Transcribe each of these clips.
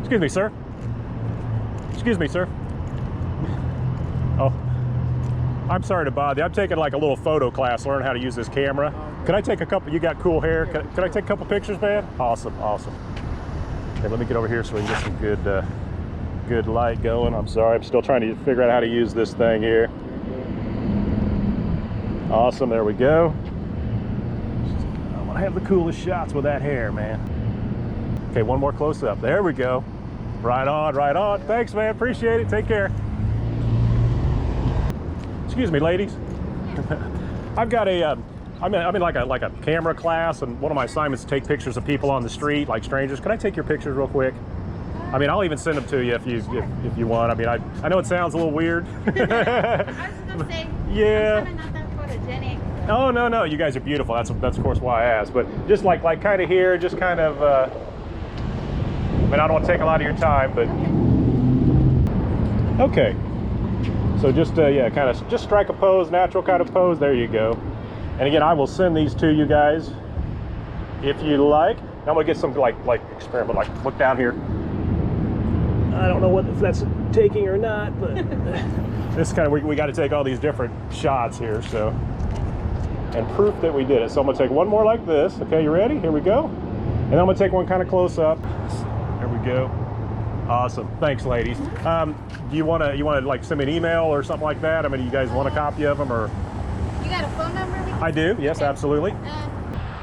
Excuse me, sir. Excuse me, sir. Oh, I'm sorry to bother you. I'm taking like a little photo class, learn how to use this camera. Can I take a couple? You got cool hair. Can I take a couple pictures, man? Awesome, awesome. Okay, let me get over here so we can get some good light going. I'm sorry, I'm still trying to figure out how to use this thing here. Awesome, there we go. I want to have the coolest shots with that hair, man. Okay, one more close up. There we go. Right on, right on. Thanks, man. Appreciate it. Take care. Excuse me, ladies. I've got a, I'm in like a camera class, and one of my assignments is to take pictures of people on the street, like strangers. Can I take your pictures real quick? I mean, I'll even send them to you if you want. I mean, I know it sounds a little weird. I was gonna say, yeah. I'm kind of not that photogenic. So. Oh no, you guys are beautiful. That's of course why I asked. But just like kind of here, just kind of. I mean, I don't want to take a lot of your time, but okay. So just yeah, kind of just strike a pose, natural kind of pose. There you go. And again, I will send these to you guys if you like. I'm gonna get some like experiment. Like look down here. I don't know if that's taking or not, but this kind of we got to take all these different shots here. So, and proof that we did it. So I'm gonna take one more like this. Okay, you ready? Here we go. And then I'm gonna take one kind of close up. There we go. Awesome. Thanks, ladies. Do you wanna like send me an email or something like that? I mean, you guys want a copy of them or? You got a phone number? I do. Yes, absolutely.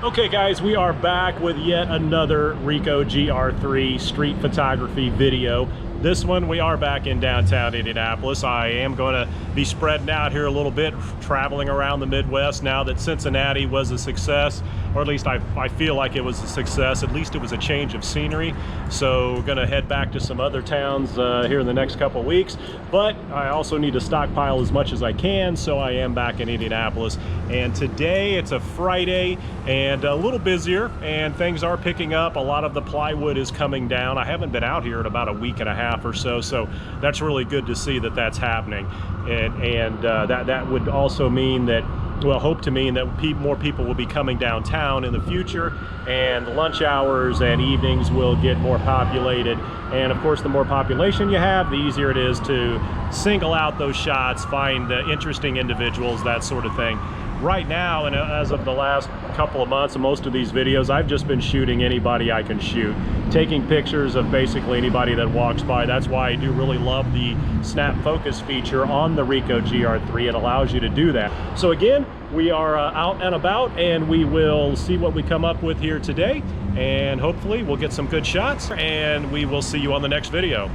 Okay guys, we are back with yet another Ricoh GR III street photography video. This one, we are back in downtown Indianapolis. I am going to be spreading out here a little bit, traveling around the Midwest now that Cincinnati was a success, or at least I feel like it was a success. At least it was a change of scenery. So we're going to head back to some other towns here in the next couple of weeks. But I also need to stockpile as much as I can, so I am back in Indianapolis. And today, it's a Friday and a little busier, and things are picking up. A lot of the plywood is coming down. I haven't been out here in about a week and a half or so, so that's really good to see that that's happening. And that would also mean that, well, hope to mean that more people will be coming downtown in the future, and lunch hours and evenings will get more populated. And of course, the more population you have, the easier it is to single out those shots, find interesting individuals, that sort of thing. Right now, and as of the last couple of months, most of these videos, I've just been shooting anybody I can shoot, taking pictures of basically anybody that walks by. That's why I do really love the snap focus feature on the Ricoh GR III. It allows you to do that. So again, we are out and about, and we will see what we come up with here today, and hopefully we'll get some good shots, and we will see you on the next video.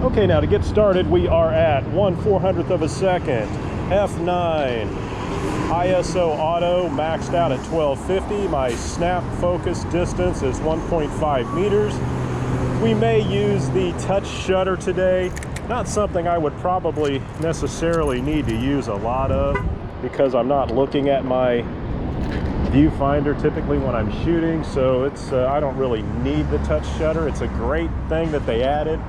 Okay, now to get started, we are at 1/400th of a second, f9, ISO auto, maxed out at 1250. My snap focus distance is 1.5 meters. We may use the touch shutter today. Not something I would probably necessarily need to use a lot of, because I'm not looking at my viewfinder typically when I'm shooting, so it's I don't really need the touch shutter. It's a great thing that they added,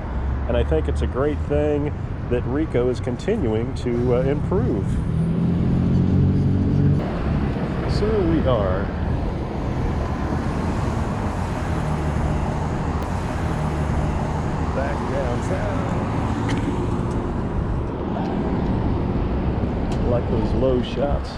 and I think it's a great thing that Ricoh is continuing to improve. So we are back downtown. I like those low shots.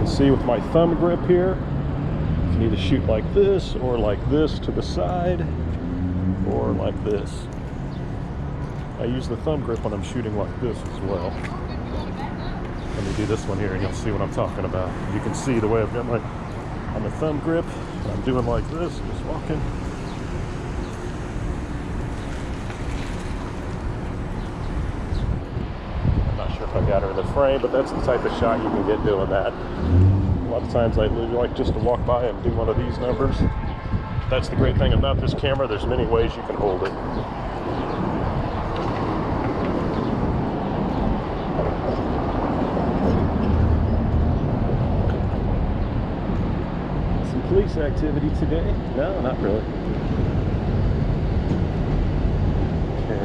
See with my thumb grip here, you can either shoot like this or like this to the side, or like this. I use the thumb grip when I'm shooting like this as well. Let me do this one here and you'll see what I'm talking about. You can see the way I've got my on the thumb grip, I'm doing like this, just walking. I'm not sure if I got her in the frame, but that's the type of shot you can get doing that. A lot of times I like just to walk by and do one of these numbers. That's the great thing about this camera. There's many ways you can hold it. police activity today? No, not really. Okay.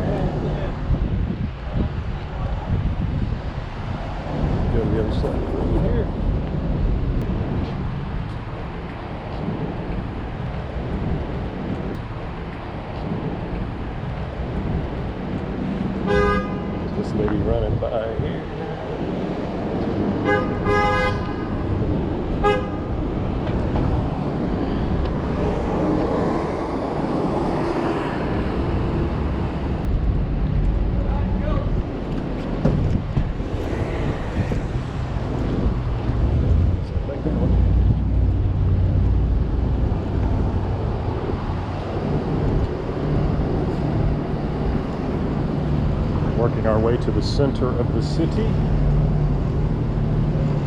Go to the other side of the road here. There's this lady running by here. Working our way to the center of the city.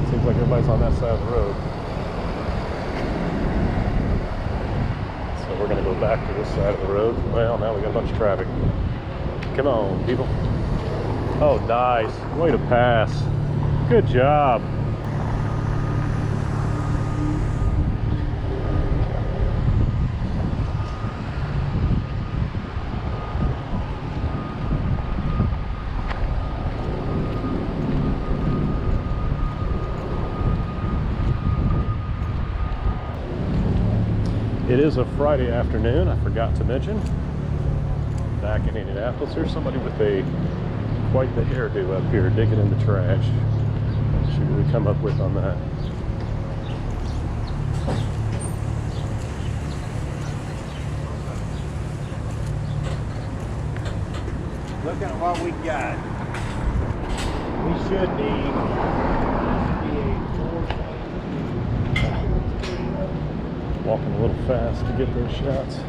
Seems like everybody's on that side of the road. So we're going to go back to this side of the road. Well, now we got a bunch of traffic. Come on, people. Oh, nice. Way to pass. Good job. It is a Friday afternoon, I forgot to mention. Back in Indianapolis, there's somebody with quite the hairdo up here digging in the trash. Let's see what we come up with on that. Look at what we got. We should need Walking a little fast to get those shots.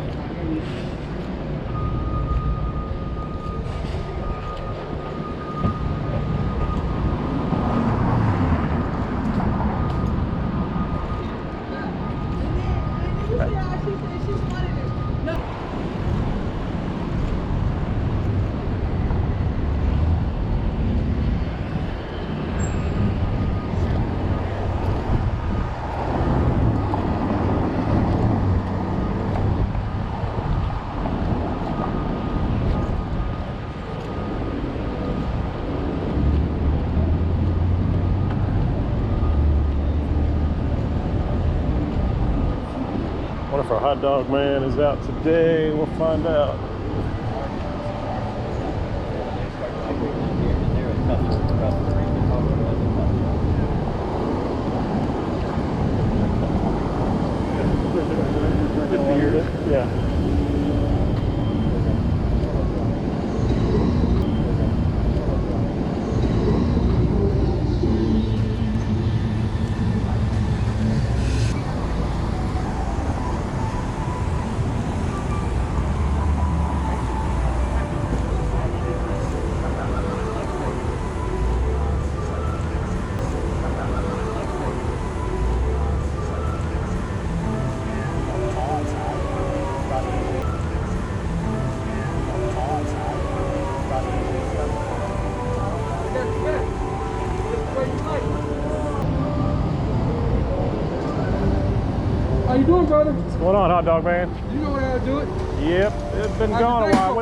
Wonder if our hot dog man is out today. We'll find out. Yeah. How you doing, brother? What's going on, hot dog man? You know how to do it. Yep, it's been gone a while.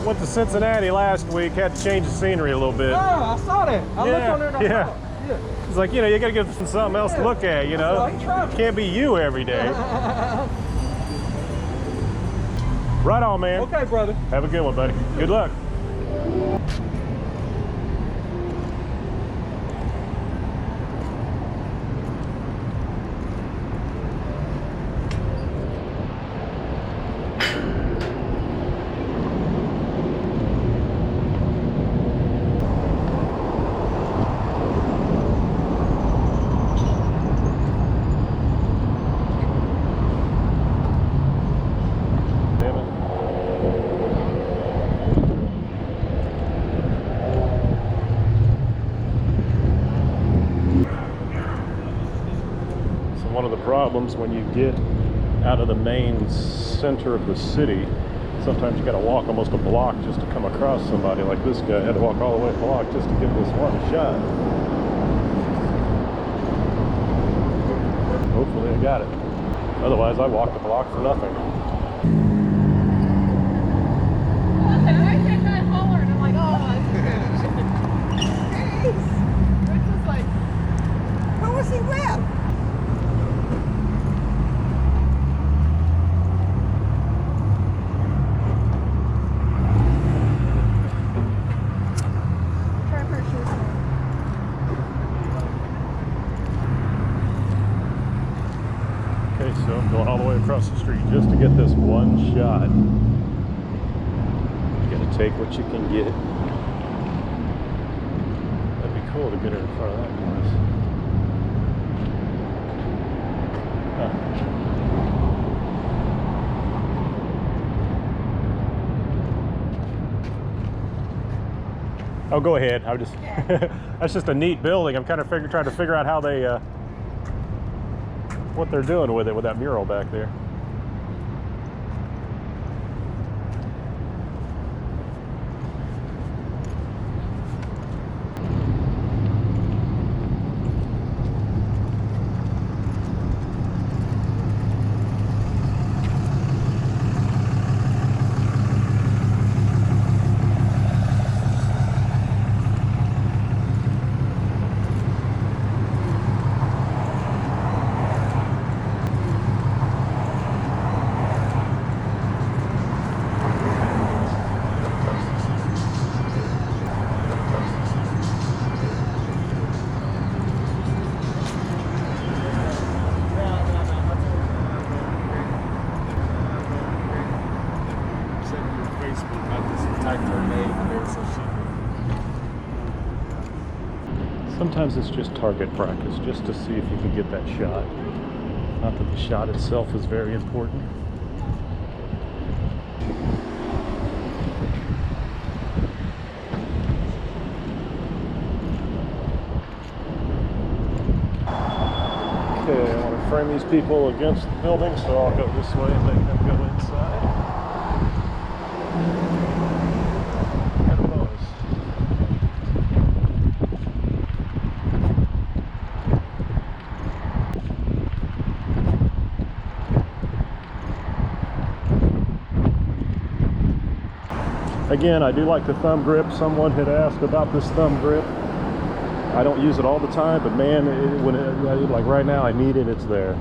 Went to Cincinnati last week. Had to change the scenery a little bit. Ah, I saw that. I looked on there and I saw it. Yeah. It's like, you know, you got to get something else to look at, you know. Can't be you every day. Right on, man. Okay, brother. Have a good one, buddy. Good luck. One of the problems when you get out of the main center of the city, sometimes you got to walk almost a block just to come across somebody. Like this guy had to walk all the way a block just to get this one shot. Hopefully I got it. Otherwise, I walked the block for nothing. I heard that holler and I'm like, oh, Rick was like, Who was he with? try for shoes. Okay, so I'm going all the way across the street just to get this one shot. You gotta take what you can get. That'd be cool to get her in front of that place. Huh. Oh, go ahead. I'm just that's just a neat building. I'm kind of trying to figure out how they what they're doing with it, with that mural back there. Sometimes it's just target practice, just to see if you can get that shot. Not that the shot itself is very important. Okay, I want to frame these people against the building, so I'll go this way and let them go inside. Again, I do like the thumb grip. Someone had asked about this thumb grip. I don't use it all the time, but man, like right now I need it, it's there.